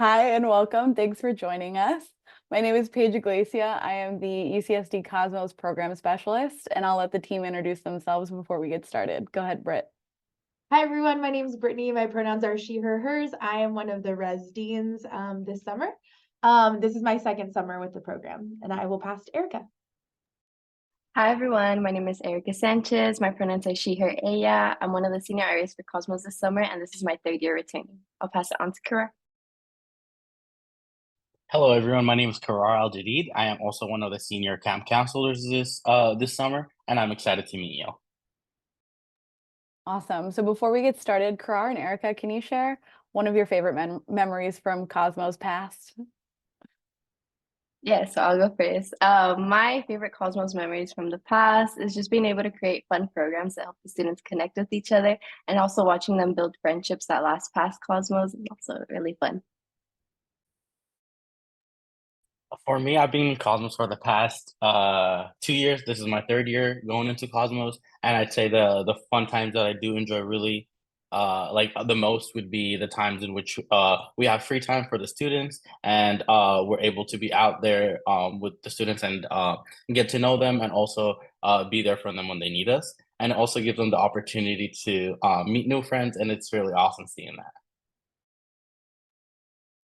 Hi and welcome. Thanks for joining us. My name is Paige Iglesia. I am the UCSD Cosmos Program Specialist, and I'll let the team introduce themselves before we get started. Go ahead, Britt. Hi, everyone. My name is Brittany. My pronouns are she, her, hers. I am one of the res deans this summer. This is my second summer with the program, and I will pass to Erica. Hi everyone, my name is Erica Sanchez. My pronouns are she, her, ella. I'm one of the senior RAs for Cosmos this summer, and this is my third year returning. I'll pass it on to Kara. Hello, everyone. My name is Karar Al Jadid. I am also one of the senior camp counselors this summer, and I'm excited to meet you. Awesome. So before we get started, Karar and Erica, can you share one of your favorite memories from Cosmos past? Yeah, so I'll go first. My favorite Cosmos memories from the past is just being able to create fun programs that help the students connect with each other, and also watching them build friendships that last past Cosmos is also really fun. For me, I've been in Cosmos for the past 2 years. This is my third year going into Cosmos, and I'd say the fun times that I do enjoy really like the most would be the times in which we have free time for the students, and we're able to be out there with the students and get to know them, and also be there for them when they need us, and it also gives them the opportunity to meet new friends, and it's really awesome seeing that.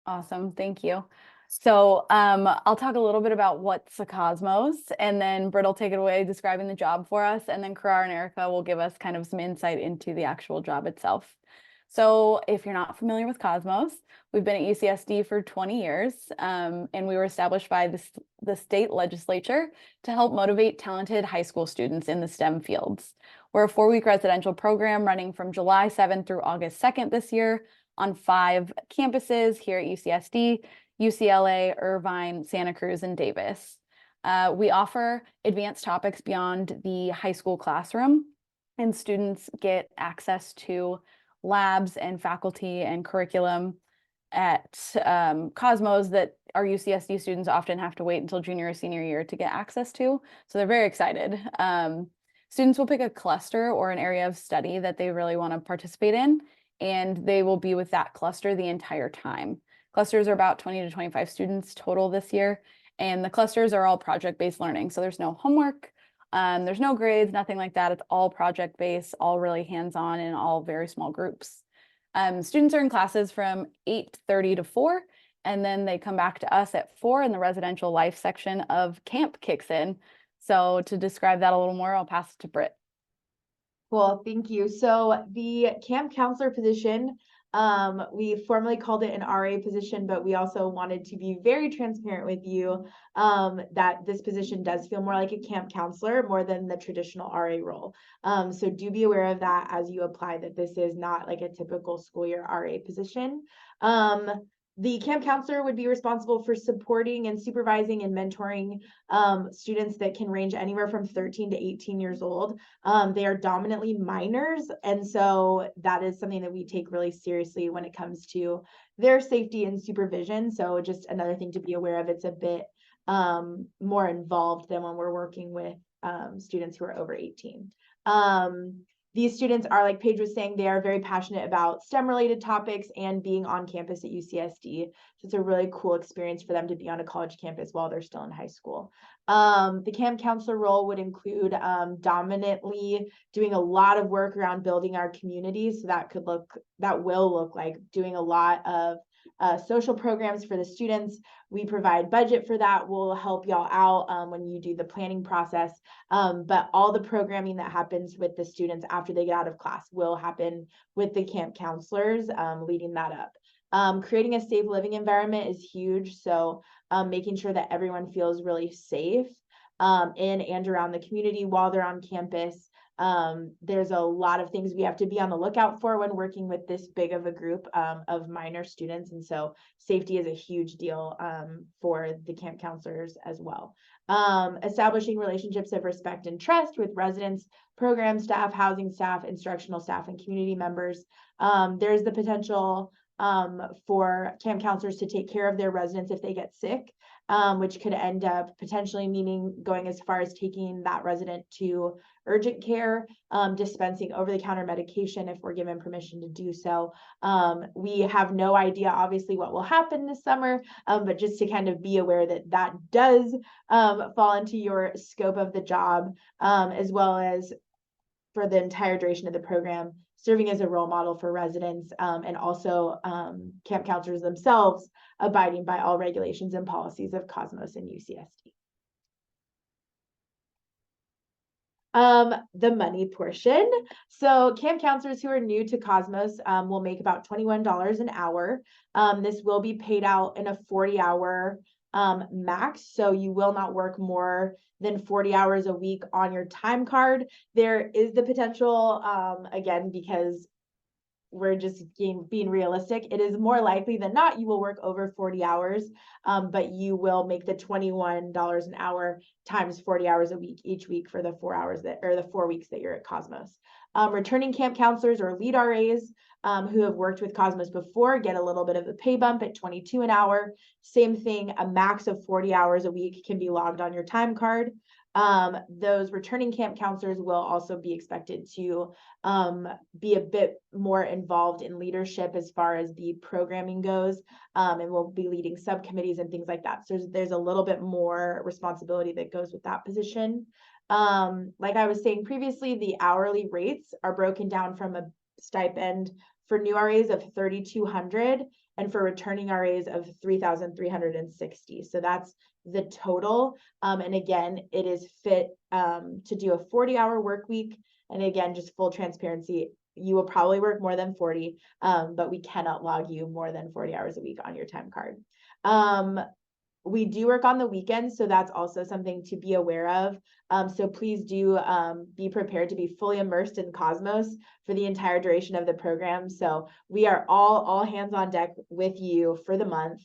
Awesome. Thank you. So I'll talk a little bit about what's a Cosmos, and then Britt will take it away describing the job for us, and then Karar and Erica will give us kind of some insight into the actual job itself. So if you're not familiar with Cosmos, we've been at UCSD for 20 years, and we were established by the state legislature to help motivate talented high school students in the STEM fields. We're a 4-week residential program running from July 7th through August 2nd this year on 5 campuses here at UCSD, UCLA, Irvine, Santa Cruz, and Davis. We offer advanced topics beyond the high school classroom, and students get access to labs and faculty and curriculum at Cosmos that our UCSD students often have to wait until junior or senior year to get access to. So they're very excited. Students will pick a cluster or an area of study that they really want to participate in, and they will be with that cluster the entire time. Clusters are about 20 to 25 students total this year, and the clusters are all project-based learning. So there's no homework, there's no grades, nothing like that. It's all project-based, all really hands-on, and all very small groups. Students are in classes from 8:30 to 4, and then they come back to us at 4, and the residential life section of camp kicks in. So to describe that a little more, I'll pass it to Britt. Cool, thank you. So the camp counselor position, we formerly called it an RA position, but we also wanted to be very transparent with you that this position does feel more like a camp counselor more than the traditional RA role. So do be aware of that as you apply, that this is not like a typical school year RA position. The camp counselor would be responsible for supporting and supervising and mentoring students that can range anywhere from 13 to 18 years old. They are dominantly minors, and so that is something that we take really seriously when it comes to their safety and supervision. So just another thing to be aware of, it's a bit more involved than when we're working with students who are over 18. These students are, like Paige was saying, they are very passionate about STEM related topics and being on campus at UCSD. So it's a really cool experience for them to be on a college campus while they're still in high school. The camp counselor role would include dominantly doing a lot of work around building our community. So that will look like doing a lot of social programs for the students. We provide budget for that. We'll help y'all out when you do the planning process. But all the programming that happens with the students after they get out of class will happen with the camp counselors leading that up. Creating a safe living environment is huge. So making sure that everyone feels really safe in and around the community while they're on campus. There's a lot of things we have to be on the lookout for when working with this big of a group of minor students. And so safety is a huge deal for the camp counselors as well. Establishing relationships of respect and trust with residents, program staff, housing staff, instructional staff, and community members. There's the potential for camp counselors to take care of their residents if they get sick, which could end up potentially meaning going as far as taking that resident to urgent care, dispensing over-the-counter medication if we're given permission to do so. We have no idea, obviously, what will happen this summer, but just to kind of be aware that that does fall into your scope of the job, as well as for the entire duration of the program, serving as a role model for residents, and also camp counselors themselves abiding by all regulations and policies of Cosmos and UCSD. The money portion. So camp counselors who are new to Cosmos will make about $21 an hour. This will be paid out in a 40-hour max, so you will not work more than 40 hours a week on your time card. There is the potential, again, because we're just being realistic, it is more likely than not you will work over 40 hours, but you will make the $21 an hour times 40 hours a week each week for the 4 hours that, or the 4 weeks that you're at Cosmos. Returning camp counselors or lead RAs who have worked with Cosmos before get a little bit of a pay bump at 22 an hour. Same thing, a max of 40 hours a week can be logged on your time card. Those returning camp counselors will also be expected to be a bit more involved in leadership as far as the programming goes, and will be leading subcommittees and things like that. So there's a little bit more responsibility that goes with that position. Like I was saying previously, the hourly rates are broken down from a stipend for new RAs of $3,200 and for returning RAs of $3,360. So that's the total. And again, it is fit to do a 40-hour work week. And again, just full transparency, you will probably work more than 40, but we cannot log you more than 40 hours a week on your time card. We do work on the weekends, so that's also something to be aware of. So please do be prepared to be fully immersed in Cosmos for the entire duration of the program. So we are all hands on deck with you for the month.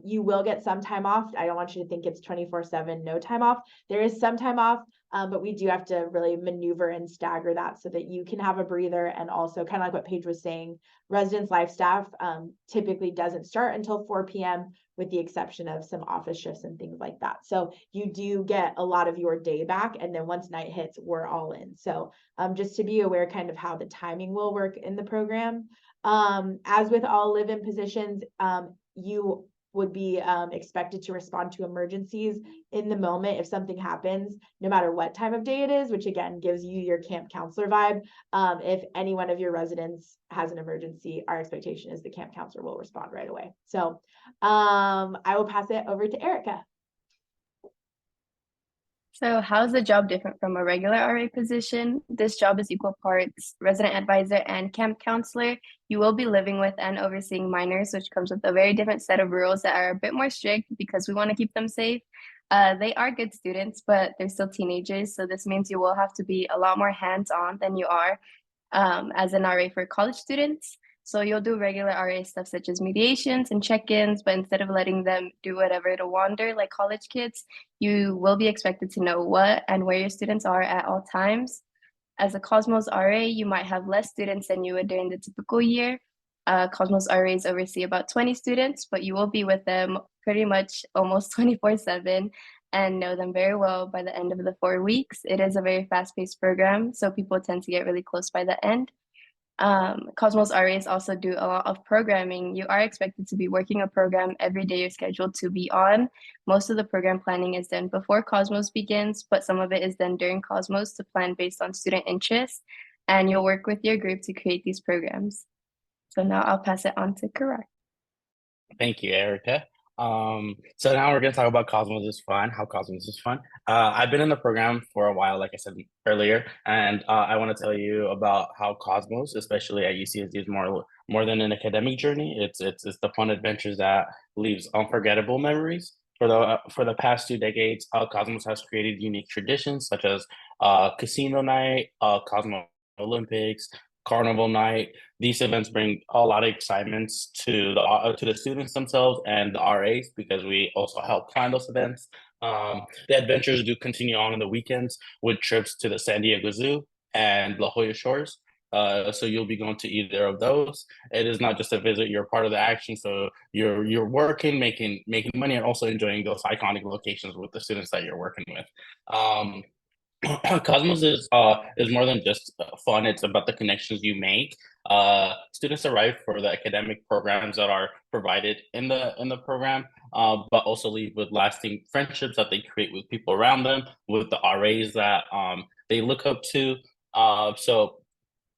You will get some time off. I don't want you to think it's 24/7, no time off. There is some time off, but we do have to really maneuver and stagger that so that you can have a breather. And also kind of like what Paige was saying, residence life staff typically doesn't start until 4 p.m. with the exception of some office shifts and things like that. So you do get a lot of your day back. And then once night hits, we're all in. So just to be aware kind of how the timing will work in the program. As with all live-in positions, you would be expected to respond to emergencies in the moment if something happens, no matter what time of day it is, which again gives you your camp counselor vibe. If any one of your residents has an emergency, our expectation is the camp counselor will respond right away. So I will pass it over to Erica. So how's the job different from a regular RA position? This job is equal parts resident advisor and camp counselor. You will be living with and overseeing minors, which comes with a very different set of rules that are a bit more strict because we want to keep them safe. They are good students, but they're still teenagers. So this means you will have to be a lot more hands-on than you are as an RA for college students. So you'll do regular RA stuff such as mediations and check-ins, but instead of letting them do whatever to wander like college kids, you will be expected to know what and where your students are at all times. As a Cosmos RA, you might have less students than you would during the typical year. Cosmos RAs oversee about 20 students, but you will be with them pretty much almost 24/7 and know them very well by the end of the 4 weeks. It is a very fast-paced program, so people tend to get really close by the end. Cosmos RAs also do a lot of programming. You are expected to be working a program every day you're scheduled to be on. Most of the program planning is done before Cosmos begins, but some of it is done during Cosmos to plan based on student interest, and you'll work with your group to create these programs. So now I'll pass it on to Karar. Thank you, Erica. So now we're gonna talk about Cosmos is fun, how Cosmos is fun. I've been in the program for a while, like I said earlier, and I want to tell you about how Cosmos, especially at UCSD, is more than an academic journey. It's the fun adventures that leaves unforgettable memories. For the past 2 decades, Cosmos has created unique traditions such as casino night, Cosmos Olympics, Carnival night. These events bring a lot of excitement to the students themselves and the RAs because we also help plan those events. The adventures do continue on in the weekends with trips to the San Diego Zoo and La Jolla Shores. So you'll be going to either of those. It is not just a visit; you're part of the action. So you're working, making money, and also enjoying those iconic locations with the students that you're working with. Um, Cosmos is more than just fun. It's about the connections you make. Students arrive for the academic programs that are provided in the program, but also leave with lasting friendships that they create with people around them, with the RAs that they look up to. So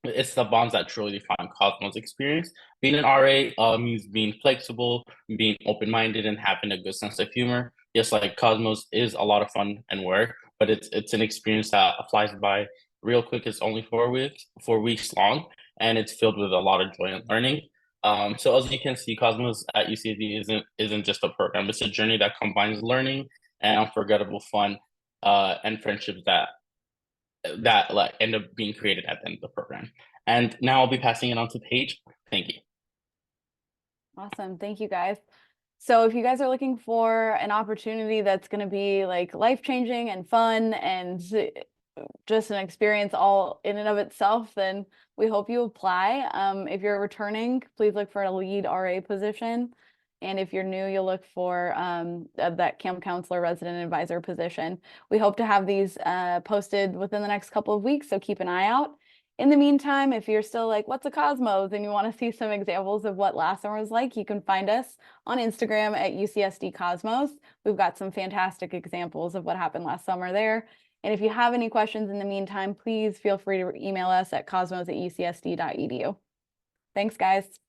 it's the bonds that truly define Cosmos experience. Being an RA means being flexible, being open-minded, and having a good sense of humor. Just like Cosmos is a lot of fun and work, but it's an experience that flies by real quick. It's only 4 weeks long, and it's filled with a lot of joy and learning. So as you can see, Cosmos at UCSD isn't just a program. It's a journey that combines learning and unforgettable fun, and friendships that like end up being created at the end of the program. And now I'll be passing it on to Paige. Thank you. Awesome. Thank you guys. So if you guys are looking for an opportunity that's going to be like life-changing and fun and just an experience all in and of itself, then we hope you apply. If you're returning, please look for a lead RA position. And if you're new, you'll look for that camp counselor resident advisor position. We hope to have these posted within the next couple of weeks, so keep an eye out. In the meantime, if you're still like, what's a Cosmos, and you want to see some examples of what last summer was like, you can find us on Instagram at UCSD Cosmos. We've got some fantastic examples of what happened last summer there. And if you have any questions in the meantime, please feel free to email us at cosmos@ucsd.edu. Thanks, guys.